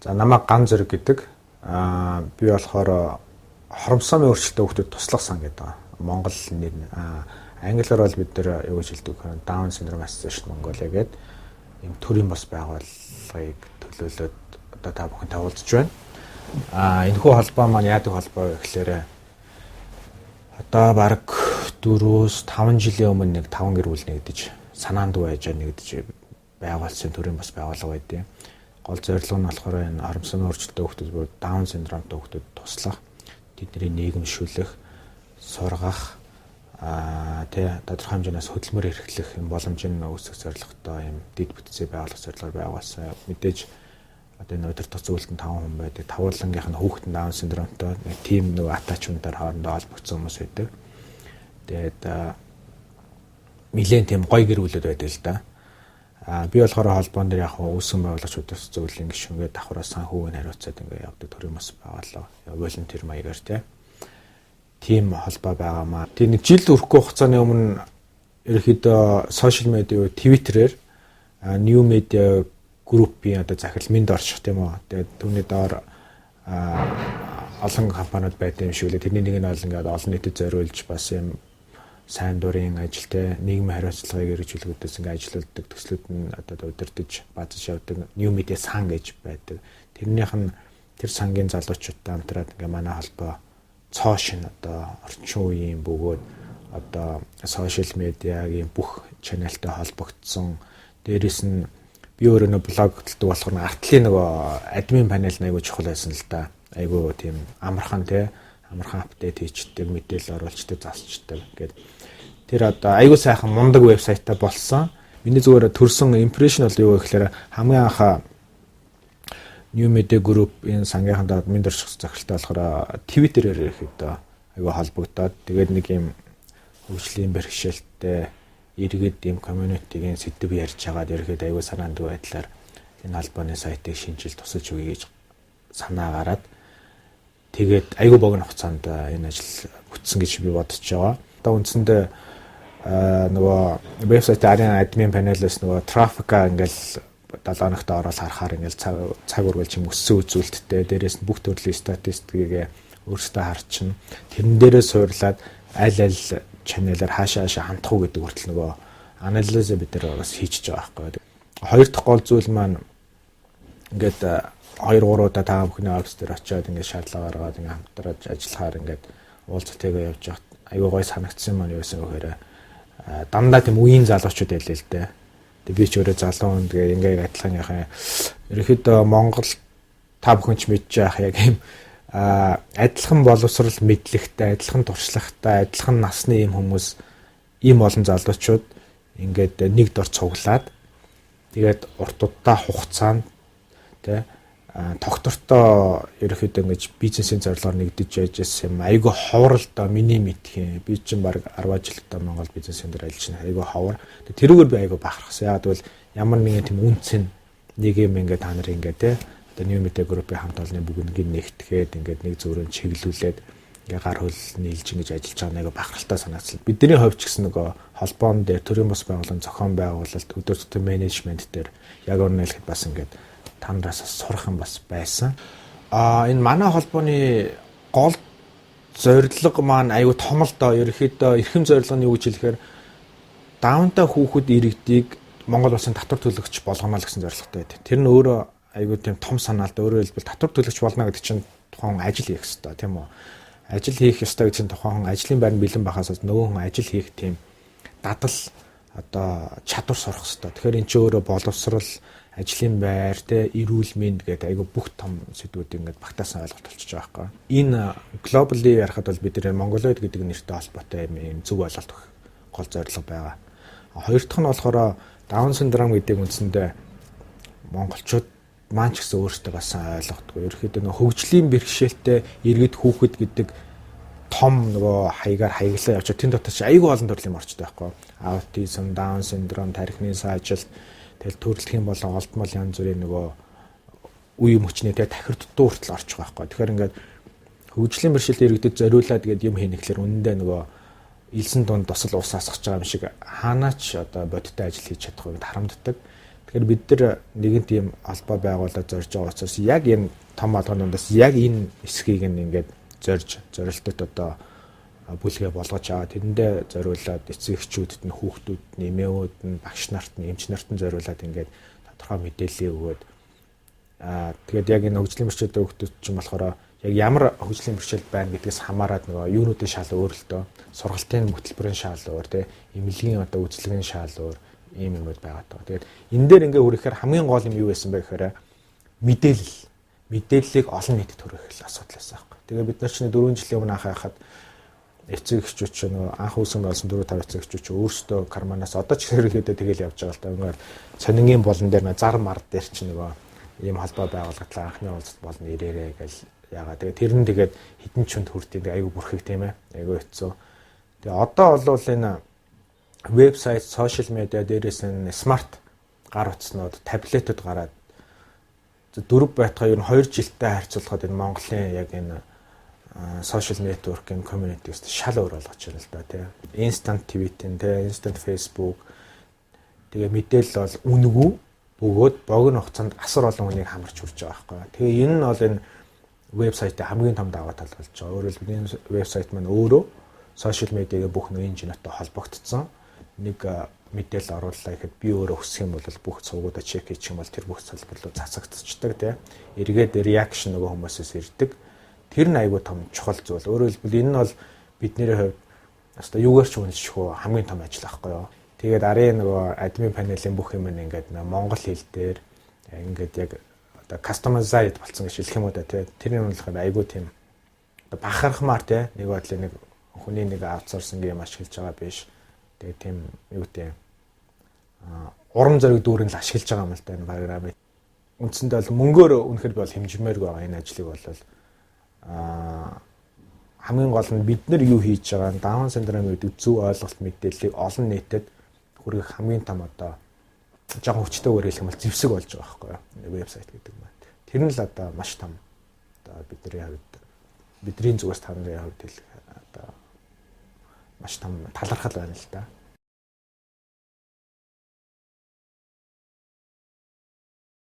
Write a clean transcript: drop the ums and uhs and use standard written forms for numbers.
За намайг Ган Зэрэг гэдэг. Би болохоор хоромсоомын өөрчлөлтөд хүүхдэд туслах сан гэдэг. Монгол нэр. Англиар бол бид нэр юу гэж хэлдэг вэ? Down Syndrome Association Mongolia гэдэг ийм төрийн бас байгууллагыг төлөөлөд одоо та бүхэнтэй уулзж байна. Энэхүү холбоо маань яадаг холбоо вэ гэхээр одоо баг 4-5 жилийн өмнө нэг 5 гэр бүл нэгдэж санаанд байж нэгдэж байгуулсан төрийн бас байгууллага байдیں۔ Гол зорилго нь болохоор энэ хоромсоомын өөрчлөлтөд хүүхдүүд буюу Down syndromeтэй хүүхдүүд туслах, тэдний нийгэмшүүлэх, сургах, тодорхой хэмжээнээс хөдөлмөр эрхлэх юм боломжийн үүсгэх зорилготой юм дэд бүтцийн байгууллага зорилгоор байгуулсан. Мэдээж одоо энэ удирдах зөвлөлтөнд 5 хүн байдаг. Тавуулангийнх нь хүүхэд Down syndromeтой нэг тим нэг attachment-аар хоорондоо холбогдсон хүмүүс байдаг. Тэгээд нэлээд тийм гоё гэр бүлүүд байдаг л да. Би болохоор холбоон дээр яг үүсгэн байгуулагчдаас зөвлөлийн гишүүнгээ давхраас санхүүгийн хариуцаад ингээ явдаг төрийн бас байгууллага. Волонтер маягаар тийм холбоо байгаамаа. Тийм нэг жил өрөхгүй хугацааны өмнө ерөөхдөө сошиал медиа Twitter-ээр New Media Group-ийн одоо захирал минд орчих тийм үү. Тэгээд түүний доор олон компаниуд байдаг юм шиг лээ. Тэрний нэг нь бол ингээд олон нийтэд зориулж бас юм сайн дурын ажилтай нийгмийн хариуцлагыг эрхжүүлэхүүдээс ингээд ажилуулдаг төслүүд нь одоо удирдах базж явдаг New Media сан гэж байдаг. Тэрнийх нь тэр сангийн залуучуудтай хамтраад ингээд манай холбоо цоо шин одоо орчин үеийн бөгөөд одоо сошиал медиагийн бүх чаналтай холбогдсон. Дээрээс нь би өөрөө нэг блог хөтэлдэг болохоор артлын нөгөө админ панел нь айгүй чухал байсан л да. Айгүй тийм амархан апдейт хийчдэг, мэдээлэл оруулцдаг, засчдаг гэдэг. Тэр одоо айгүй сайхан мундаг вебсайтаа болсон. Миний зүгээр төрсэн импрешн бол юу вэ гэхээр хамгийн анх New Media Group-ийн сангийнханд админ дөрчих захиралтай болохоор Twitter-ээр ирэхэд айгүй холбогдоод тэгээд нэг юм хөгжлийн бэрхшээлтэй иргэд ийм community-гийн сэдв ярьж байгаад ирэхэд айгүй санаандгүй байдлаар энэ холбооны сайтыг шинжил тусаж өгье гэж санаа гараад тэгээд айгүй богино хугацаанд энэ ажил бүтсэн гэж би бодож байгаа. Одоо үндсэндээ нөгөө вебсайтын админ панелээс нөгөө трафика ингээл 7 хоногт ороод харахаар ингээл цаг үргэлж юм өссөн үзүүлэлттэй дээрээс нь бүх төрлийн статистикийг өөрсдөө харчин тэрэн дээрээ суурлаад аль чаналаар хаашаа хандах уу гэдэг хүртэл нөгөө анализ бид нар бас хийчихэж байгаа байхгүй. Хоёр дахь гол зүйл маань ингээд 2-3 удаа та бүхний офис дээр очиод ингээд шаардлага гаргаад ингээд хамтраад ажиллахаар ингээд уулзалтайгаа явж байхад аюу гой санагдсан маань юу гэсэн вэхээр дандаа тийм үеийн залуучууд байлээ л дээ. Тэгээ би ч өөрөө залуу хүн тэгээ ингээд адилханыхаа ерөөхдөө Монгол та бүхэн ч мэдж яах яг юм адилхан боловсрал мэдлэгтэй, адилхан туршлагатай, адилхан насны ийм хүмүүс ийм олон залуучууд ингээд нэг дор цуглаад тэгээд урт удаа хугацаанд тэ тогтвортой ерөөхдөө ингэж бизнесийн зорилгоор нэгдэж яжсэн юм айгүй ховор л доо миний мэдхийн би чинь баг 10 жил одоо Монгол бизнесийн дээр ажиллаж байна айгүй ховор тэрүүгээр би айгүй бахархсан яагаад бол ямар нэгэн тийм үнцэн нэг юм ингээд та нар ингээд те одоо New Media Group-ийн хамт олонны бүгднийг нэгтгэхэд ингээд нэг зөвөрөнд чиглүүлээд ингээ гар хөл нийлж ингэж ажиллаж байгаа нэг бахархалтай санагдсан. Бидний хувьд ч гэсэн нөгөө холбоон дээр төрийн бас байгууллагын зохион байгуулалт өдөртөө менежмент дээр яг өрнөлөд бас ингээд танараас сурах юм бас байсан. Энэ манай холбооны гол зорилго маань аюу том л доо ерөөхдөө эрхэм зорилго нь юу гэж хэлэхээр даунтай хүүхэд иргэдийг Монгол улсын татвар төлөгч болгоно л гэсэн зорилготой байдаг. Тэр нь өөрөө аюу тийм том санаалт өөрөөр хэлбэл татвар төлөгч болно гэдэг чинь тухайн ажил хийх ёстой тийм үү? Ажил хийх ёстой гэсэн тухайн ажлын байр нь бэлэн байхаас нөгөө хүн ажил хийх тийм дадал одоо чадвар сурах ёстой. Тэгэхээр эн чинь өөрөө боловсрал ажлын байр те эрүүл мэнд гэдэг айгүй бүх том сэдвүүд ингээд багтаасан ойлголт болчихж байгаа байхгүй. Энэ глобали ярахад бол бид нэр Монголоид гэдэг нэртэй холбоотой юм зөв ойлголт өгөх гол зорилго байгаа. Хоёр дахь нь болохоор Down syndrome гэдэг үндсэндээ монголчууд маань ч гэсэн өөрсдөө бас ойлгохгүй. Ерөнхийдөө нөгөө хөгжлийн бэрхшээлтэй иргэд хүүхэд гэдэг том нөгөө хаягаар хаяглаа явж тэн дотор ч айгүй олон төрлийн морчтой байхгүй. Аутизм, Down syndrome, тархины саажилт тэгэл төрөлхийн болон олдмол янз бүрийн нөгөө үе мөчнөө тахир дутуу хүртэл орчих байхгүй. Тэгэхээр ингээд хөгжлийн бэрхшээлтэй иргэдэд зориулаад тэгээд юм хийнэхлээр үнэндээ нөгөө илсэн дунд тосол ус асгах байгаа юм шиг хаанаач одоо бодиттой ажил хийж чадахгүй харамддаг. Тэгэхээр бид нар нэгэн тийм албаа байгуулаад зорж байгаа учраас яг энэ том алгаануудаас яг энэ хэсгийг ингээд зорилтод одоо бүлгээ болгож аваад тэрэндээ зориулаад эцэг эхчүүдэд нь хүүхдүүд нь эмээуд нь багш нарт нь эмч нарт нь зориулаад ингээд тодорхой мэдээлэл өгөөд тэгээд яг энэ хөгжлийн бэрхшээлтэй хүүхдүүд чинь болохоор яг ямар хөгжлийн бэрхшээл байна гэдгээс хамаарат нөгөө юунуудын шал өөр л дөө сургалтын хөтөлбөрийн шал өөр тий эмнэлгийн одоо үзлэгийн шал өөр ийм юмуд байгаа таа. Тэгээд энэ дээр ингээ хүрэхээр хамгийн гол юм юу байсан бэ гэхээр мэдээллийг олон нийтэд хүргэх асуудал байсан байхгүй. Тэгээ бид нар чинь 4 жилийн өмнө анх байхад эцэг эхчүүд ч нөгөө анх үүсгэн болсон 4-5 эцэг эхчүүд ч өөрсдөө карманаас одоо ч хэрэгэдээ тэгэл явж байгаа л та. Өнөөр сонингийн болон дээр нөгөө зар мар дээр ч нөгөө ийм холбоо байгуулгатлаа анхны уулзалт болно ирээрээ гэж яагаад. Тэгээ тэр нь тэгээд хідэн чүнд хүртээ айгүй бүрхэг тийм ээ. Айгүй хэцүү. Тэгээ одоо бол энэ вебсайт, сошиал медиа дээрээс нь смарт гар утаснууд, таблетууд гараад 4 байтугай ер нь 2 жилдээ харьцуулахад энэ Монголын яг энэ social network-ийн community-с шал өөр болгож байна л да тий. Instant tweet-ийн тий, instant Facebook тэгээ мэдээлэл бол үнэгүй бөгөөд богино хугацаанд асар олон хүнийг хамарч хүрч байгаа байхгүй. Тэгээ энэ нь бол энэ вебсайтын хамгийн том даваа тал болж байгаа. Өөрөөр хэлбэл энэ вебсайт маань өөрөө social media-гийн бүх нөөцийн жинэтэй холбогдсон. Нэг мэдээлэл орууллаа гэхэд би өөрөө хүсэх юм бол бүх цугуудаа чек хийчих юм бол тэр бүх салбар руу цацагдчихдаг тий. Эргээд reaction нөгөө хүмүүсээс ирдэг. Тэр нь айгүй том чухал зүйл. Өөрөөр хэлбэл энэ нь бол бидний хувьд хаста юугаар ч үнэлшгүй хамгийн том ажил байхгүй юу. Тэгээд арын нөгөө админ панелийн бүх юм ингээд монгол хэл дээр ингээд яг одоо customized болсон гэж хэлэх юм уу да тий. Тэр нь болохоор айгүй тийм бахархмаар тий. Нэг бодлоо нэг хүний нэг аутсорсинг юм ашиглаж байгаа биш. Тэгээд тийм юу гэдэг урам зориг дүүрэн л ашиглаж байгаа юм л да энэ програмыг. Үндсэндээ бол мөнгөөр үнэхээр бол хэмжмээргүй байгаа энэ ажлыг бол хамгийн гол нь бид нар юу хийж байгаа нь даун синдромын үед зөв ойлголт мэдээллийг олон нийтэд хүргэх хамгийн том одоо жоохон хүчтэйгээр хэлэх юм бол зэвсэг болж байгаа байхгүй юу вебсайт гэдэг маань. Тэр нь л одоо маш том одоо бидний зүгээс та нарын хувьд хэлэх одоо маш том талархал байна л да.